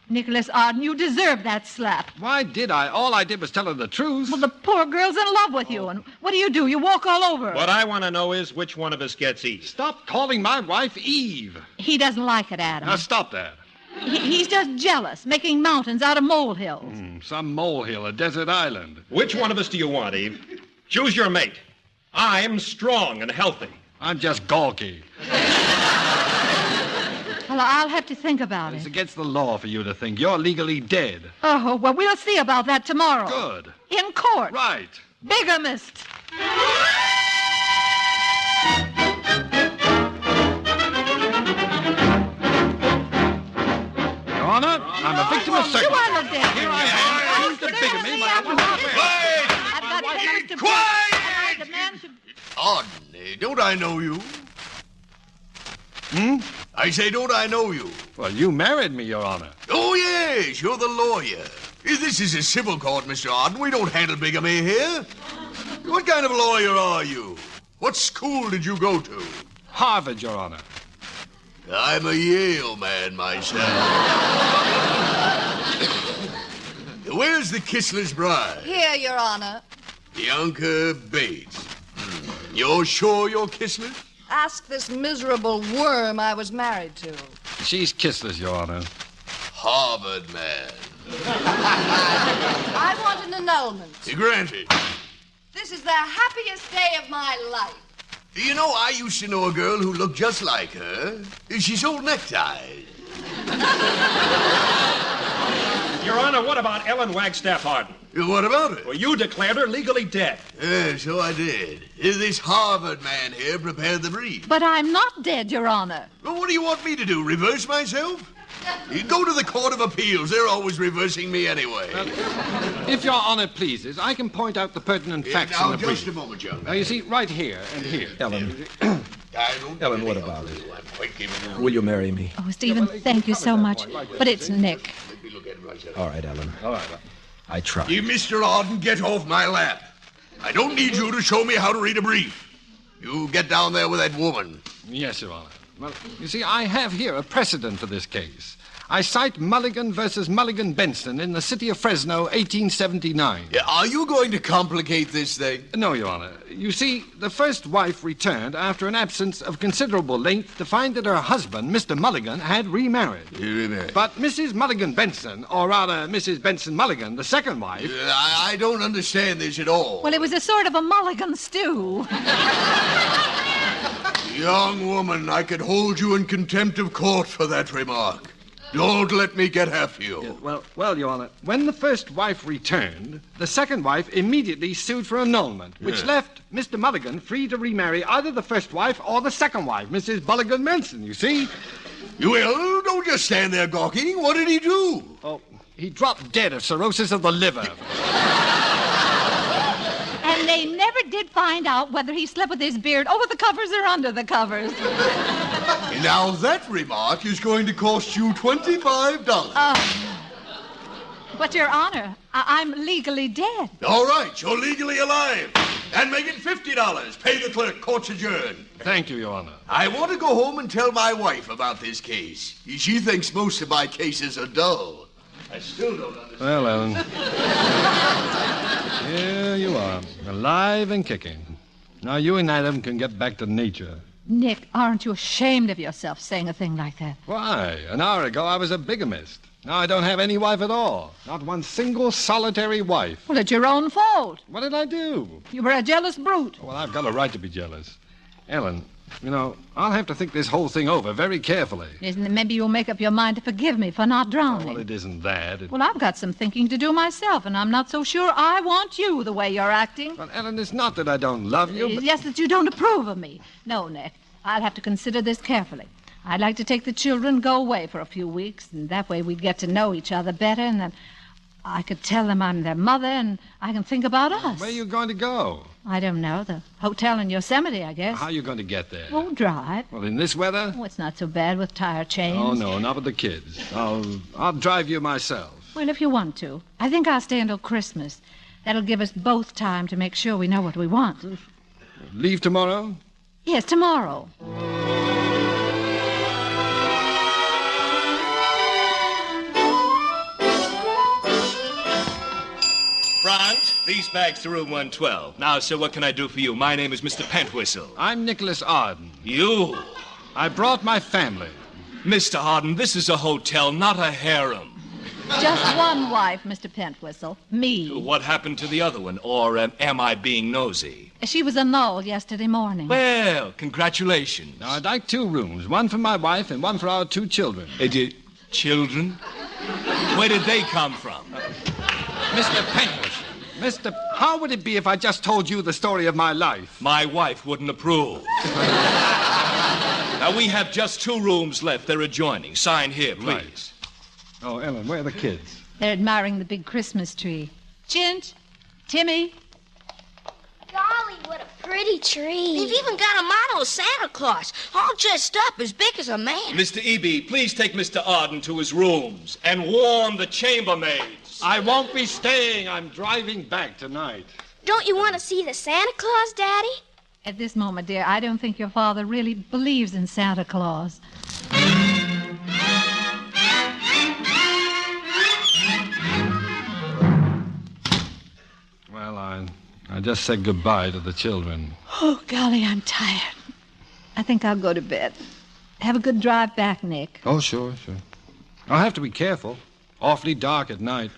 Nicholas Arden, you deserve that slap. Why did I? All I did was tell her the truth. Well, the poor girl's in love with you, and what do? You walk all over her. What I want to know is which one of us gets Eve. Stop calling my wife Eve. He doesn't like it, Adam. Now, stop that. He's just jealous, making mountains out of molehills. Some molehill, a desert island. Which one of us do you want, Eve? Choose your mate. I'm strong and healthy. I'm just gawky. Well, I'll have to think about It's it. against the law for you to think. You're legally dead. Oh, well, we'll see about that tomorrow. Good. In court. Right. Bigamist. Your Honor, I'm a victim of You are the dead. Here I am. I'm the bigamy. Quiet! Quiet! Oddly, don't I know you? I say, don't I know you? Well, you married me, Your Honor. Oh, yes, you're the lawyer. This is a civil court, Mr. Arden. We don't handle bigamy here. What kind of lawyer are you? What school did you go to? Harvard, Your Honor. I'm a Yale man myself. Where's the kissless bride? Here, Your Honor. Bianca Bates. You're sure you're kissless? Ask this miserable worm I was married to. She's kissless, Your Honor. Harvard man. I want an annulment. Granted. This is the happiest day of my life. You know, I used to know a girl who looked just like her. She sold neckties. Your Honor, what about Ellen Wagstaff Harden? What about her? Well, you declared her legally dead. Yeah, so I did. This Harvard man here prepared the brief. But I'm not dead, Your Honor. Well, what do you want me to do, reverse myself? You go to the Court of Appeals. They're always reversing me anyway. If Your Honor pleases, I can point out the pertinent facts now, in the brief. just a moment, young man. Now, you see, right here and here. Ellen. Ellen, what about it? I'm quite capable. Will you marry me? Oh, Stephen, thank you so much. But it's Nick. All right, Ellen. All right. I tried. You, Mr. Arden, get off my lap. I don't need you to show me how to read a brief. You get down there with that woman. Yes, Your Honor. Well, you see, I have here a precedent for this case. I cite Mulligan versus Mulligan Benson in the city of Fresno, 1879. Yeah, are you going to complicate this thing? No, Your Honor. You see, the first wife returned after an absence of considerable length to find that her husband, Mr. Mulligan, had remarried. But Mrs. Mulligan Benson, or rather Mrs. Benson Mulligan, the second wife... I don't understand this at all. Well, it was a sort of a mulligan stew. Young woman, I could hold you in contempt of court for that remark. Don't let me get half you. Yeah, well, Your Honor, when the first wife returned, the second wife immediately sued for annulment, which left Mr. Mulligan free to remarry either the first wife or the second wife, Mrs. Mulligan Benson, you see? Well, don't just stand there gawking. What did he do? Oh, he dropped dead of cirrhosis of the liver. And they never did find out whether he slept with his beard over the covers or under the covers. Now, that remark is going to cost you $25. But, Your Honor, I'm legally dead. All right, you're legally alive. And make it $50. Pay the clerk. Court's adjourned. Thank you, Your Honor. I want to go home and tell my wife about this case. She thinks most of my cases are dull. I still don't understand. Well, Ellen. Here you are, alive and kicking. Now you and Adam can get back to nature. Nick, aren't you ashamed of yourself saying a thing like that? Why? An hour ago I was a bigamist. Now I don't have any wife at all. Not one single solitary wife. Well, it's your own fault. What did I do? You were a jealous brute. Well, I've got a right to be jealous. Ellen, you know, I'll have to think this whole thing over very carefully. Isn't it maybe you'll make up your mind to forgive me for not drowning? Well, it isn't that. Well, I've got some thinking to do myself, and I'm not so sure I want you the way you're acting. Well, Ellen, it's not that I don't love you, but... Yes, that you don't approve of me. No, Nick, I'll have to consider this carefully. I'd like to take the children, go away for a few weeks, and that way we'd get to know each other better, and then I could tell them I'm their mother, and I can think about us. Where are you going to go? I don't know. The hotel in Yosemite, I guess. How are you going to get there? Oh, drive. Well, in this weather? Oh, it's not so bad with tire chains. Oh, no, not with the kids. I'll drive you myself. Well, if you want to. I think I'll stay until Christmas. That'll give us both time to make sure we know what we want. Leave tomorrow? Yes, tomorrow. Franz, these bags to room 112. Now, sir, what can I do for you? My name is Mr. Pentwhistle. I'm Nicholas Arden. You? I brought my family. Mr. Arden, this is a hotel, not a harem. Just one wife, Mr. Pentwhistle. Me. What happened to the other one? Or am I being nosy? She was annulled yesterday morning. Well, congratulations. Now, I'd like 2 rooms, one for my wife and one for our 2 children. Children? Where did they come from? Mr. Pentwhistle, how would it be if I just told you the story of my life? My wife wouldn't approve. Now, we have just 2 rooms left. They're adjoining. Sign here, please. Right. Oh, Ellen, where are the kids? They're admiring the big Christmas tree. Chint, Timmy. Golly, what a pretty tree. They've even got a model of Santa Claus, all dressed up as big as a man. Mr. Eby, please take Mr. Arden to his rooms and warn the chambermaids. I won't be staying. I'm driving back tonight. Don't you want to see the Santa Claus, Daddy? At this moment, dear, I don't think your father really believes in Santa Claus. Well, I just said goodbye to the children. Oh, golly, I'm tired. I think I'll go to bed. Have a good drive back, Nick. Oh, sure. I'll have to be careful. Awfully dark at night.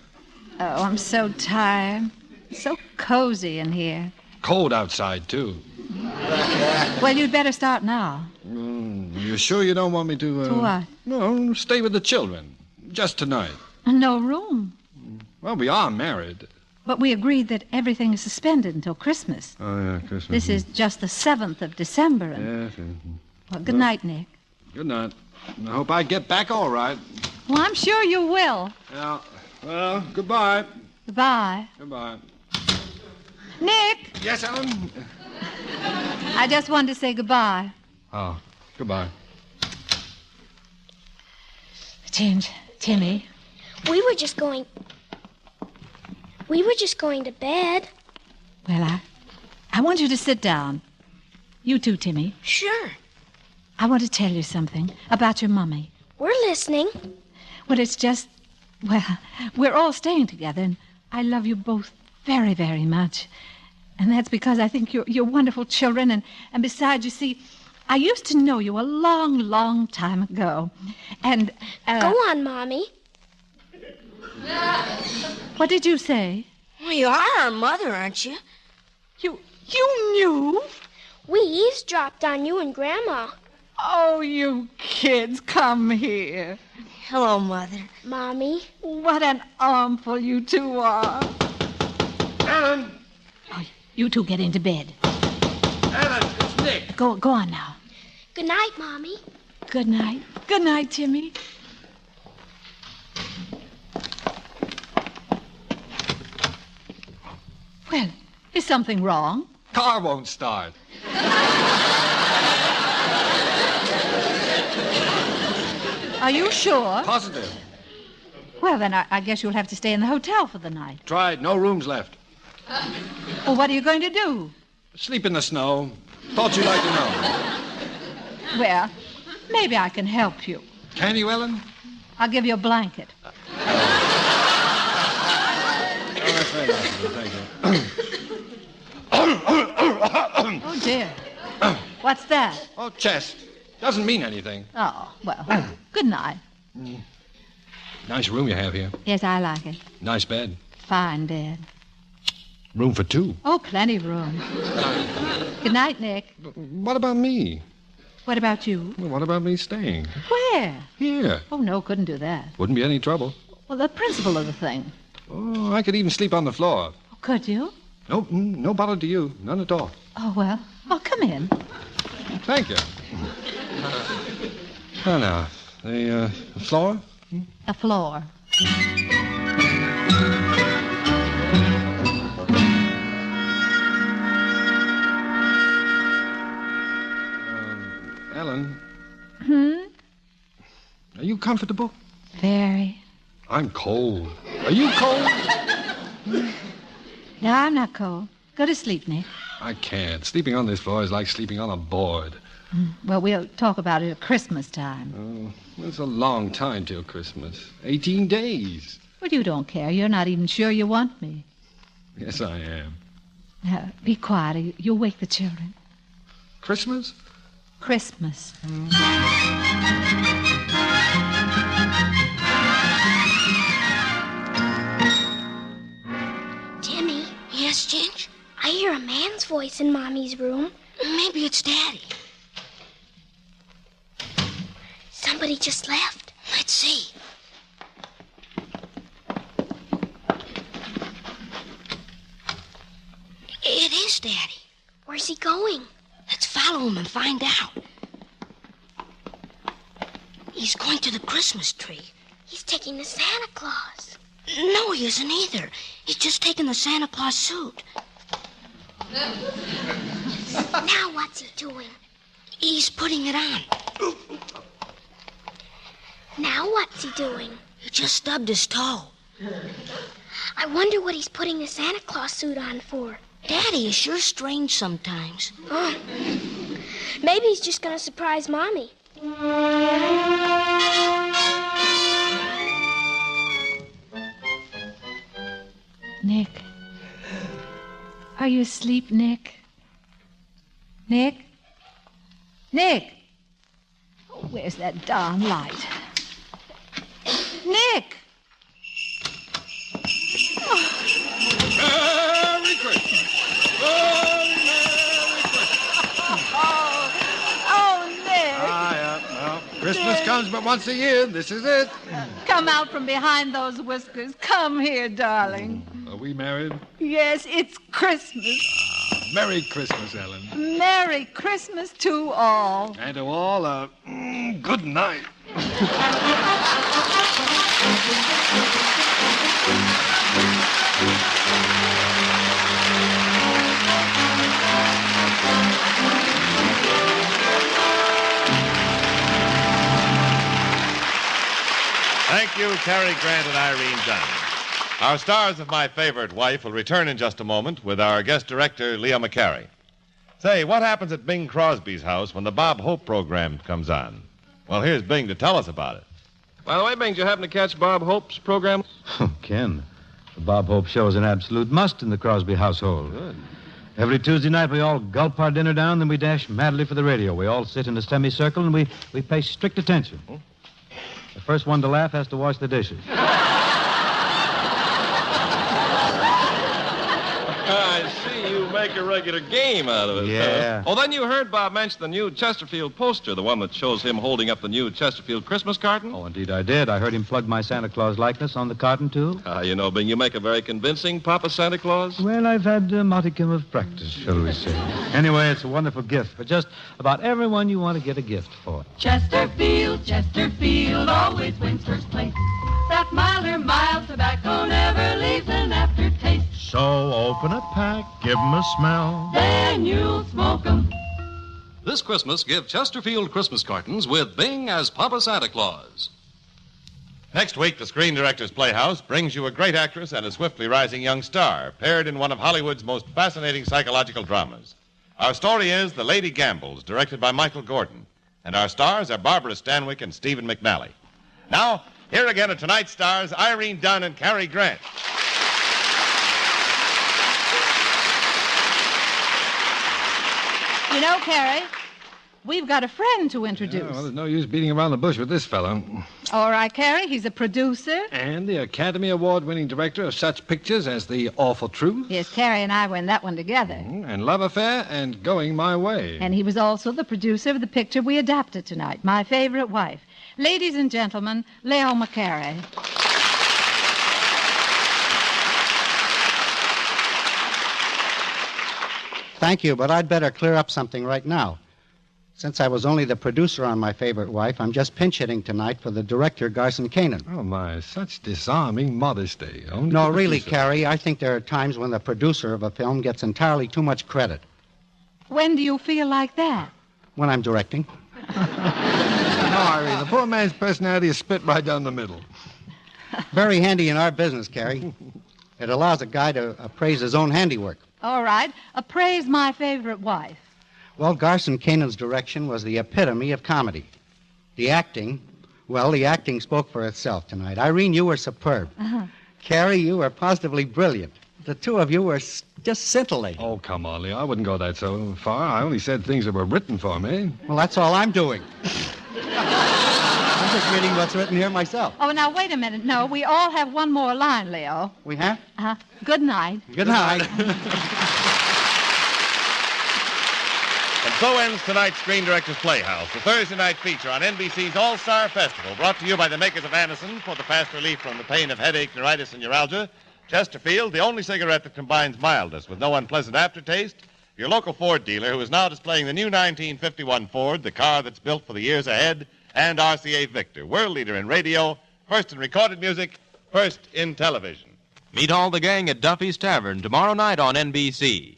Oh, I'm so tired. So cozy in here. Cold outside, too. Well, you'd better start now. You sure you don't want me to... To what? No, stay with the children. Just tonight. No room. Well, we are married. But we agreed that everything is suspended until Christmas. Oh, yeah, Christmas. This is just the 7th of December. Yes. Well, good night, Nick. Good night. I hope I get back all right. Well, I'm sure you will. Yeah. Well, goodbye. Goodbye. Goodbye. Nick! Yes, Ellen? I just wanted to say goodbye. Oh, goodbye. Timmy. We were just going to bed. Well, I want you to sit down. You too, Timmy. Sure. I want to tell you something about your mummy. We're listening. Well, it's just, we're all staying together, and I love you both very, very much. And that's because I think you're wonderful children, and besides, you see, I used to know you a long, long time ago. And, Go on, Mommy. What did you say? Well, you are our mother, aren't you? You knew? We eavesdropped on you and Grandma. Oh, you kids, come here. Hello, Mother. Mommy. What an armful you two are. Ellen! Oh, you two get into bed. Ellen, it's Nick. Go on now. Good night, Mommy. Good night. Good night, Timmy. Well, is something wrong? Car won't start. Are you sure? Positive. Well, then I guess you'll have to stay in the hotel for the night. Tried. No rooms left. Well, what are you going to do? Sleep in the snow. Thought you'd like to know. Well, maybe I can help you. Can you, Ellen? I'll give you a blanket. Oh, that's very nice of you. Thank you. Oh, dear. What's that? Oh, chest. Doesn't mean anything. Oh, well, good night. Nice room you have here. Yes, I like it. Nice bed. Fine bed. Room for two. Oh, plenty of room. Good night, Nick. What about me? What about you? Well, what about me staying? Where? Here. Oh, no, couldn't do that. Wouldn't be any trouble. Well, the principle of the thing. Oh, I could even sleep on the floor. Oh, could you? Nope, no bother to you. None at all. Oh, well. Oh, come in. Thank you. Now, the floor? The floor. Ellen? Hmm? Are you comfortable? Very. I'm cold. Are you cold? No, I'm not cold. Go to sleep, Nick. I can't. Sleeping on this floor is like sleeping on a board. Well, we'll talk about it at Christmas time. Oh, it's a long time till Christmas. 18 days. Well, you don't care. You're not even sure you want me. Yes, I am. Now, be quiet. You'll wake the children. Christmas? Christmas. Timmy. Yes, Ginge? I hear a man's voice in Mommy's room. Maybe it's Daddy. Somebody just left. Let's see. It is Daddy. Where's he going? Let's follow him and find out. He's going to the Christmas tree. He's taking the Santa Claus. No, he isn't either. He's just taking the Santa Claus suit. Now what's he doing? He's putting it on. Now what's he doing? He just stubbed his toe. I wonder what he's putting the Santa Claus suit on for. Daddy is sure strange sometimes. Oh. Maybe he's just going to surprise Mommy. Nick. Are you asleep, Nick? Nick? Nick! Oh, where's that darn light? Nick! Merry Christmas! Merry Christmas! Oh, Nick! Well, Christmas comes but once a year. This is it. Come out from behind those whiskers. Come here, darling. Are we married? Yes, it's Christmas. Merry Christmas, Ellen. Merry Christmas to all. And to all, good night. Thank you, Cary Grant and Irene Dunn. Our stars of My Favorite Wife will return in just a moment with our guest director, Leo McCarey. Say, what happens at Bing Crosby's house when the Bob Hope program comes on? Well, here's Bing to tell us about it. By the way, Bing, did you happen to catch Bob Hope's program? Ken, the Bob Hope show is an absolute must in the Crosby household. Good. Every Tuesday night, we all gulp our dinner down, then we dash madly for the radio. We all sit in a semicircle, and we pay strict attention. The first one to laugh has to wash the dishes. I see you make a regular game out of it. Yeah. Oh, then you heard Bob mention the new Chesterfield poster, the one that shows him holding up the new Chesterfield Christmas carton? Oh, indeed I did. I heard him plug my Santa Claus likeness on the carton, too. You know, Bing, you make a very convincing Papa Santa Claus. Well, I've had a modicum of practice, shall we say. Anyway, it's a wonderful gift for just about everyone you want to get a gift for. Chesterfield, Chesterfield always wins first place. That mild tobacco never leaves an aftertaste. So open a pack, give 'em a smell. Then you'll smoke 'em. This Christmas, give Chesterfield Christmas cartons with Bing as Papa Santa Claus. Next week, the Screen Directors Playhouse brings you a great actress and a swiftly rising young star, paired in one of Hollywood's most fascinating psychological dramas. Our story is The Lady Gambles, directed by Michael Gordon. And our stars are Barbara Stanwyck and Stephen McNally. Now, here again are tonight's stars, Irene Dunn and Cary Grant. You know, Cary, we've got a friend to introduce. Well, there's no use beating around the bush with this fellow. All right, Cary, he's a producer. And the Academy Award-winning director of such pictures as The Awful Truth. Yes, Cary and I were in that one together. And Love Affair and Going My Way. And he was also the producer of the picture we adapted tonight, My Favorite Wife. Ladies and gentlemen, Leo McCarey. Thank you, but I'd better clear up something right now. Since I was only the producer on My Favorite Wife, I'm just pinch hitting tonight for the director, Garson Kanin. Oh, my, such disarming modesty. Only No, the really, producer. Cary, I think there are times when the producer of a film gets entirely too much credit. When do you feel like that? When I'm directing. No, Irene, the poor man's personality is split right down the middle. Very handy in our business, Cary. It allows a guy to appraise his own handiwork. All right, appraise My Favorite Wife. Well, Garson Kanan's direction was the epitome of comedy. The acting spoke for itself tonight. Irene, you were superb. Cary, you were positively brilliant. The two of you were just scintillating. Oh, come on, Leo. I wouldn't go that so far. I only said things that were written for me. Well, that's all I'm doing. I'm just reading what's written here myself. Oh, now, wait a minute. No, we all have one more line, Leo. We have? Good night. Good night. And so ends tonight's Screen Directors Playhouse, the Thursday night feature on NBC's All-Star Festival, brought to you by the makers of Anacin for the fast relief from the pain of headache, neuritis, and neuralgia. Chesterfield, the only cigarette that combines mildness with no unpleasant aftertaste. Your local Ford dealer, who is now displaying the new 1951 Ford, the car that's built for the years ahead. And RCA Victor, world leader in radio, first in recorded music, first in television. Meet all the gang at Duffy's Tavern tomorrow night on NBC.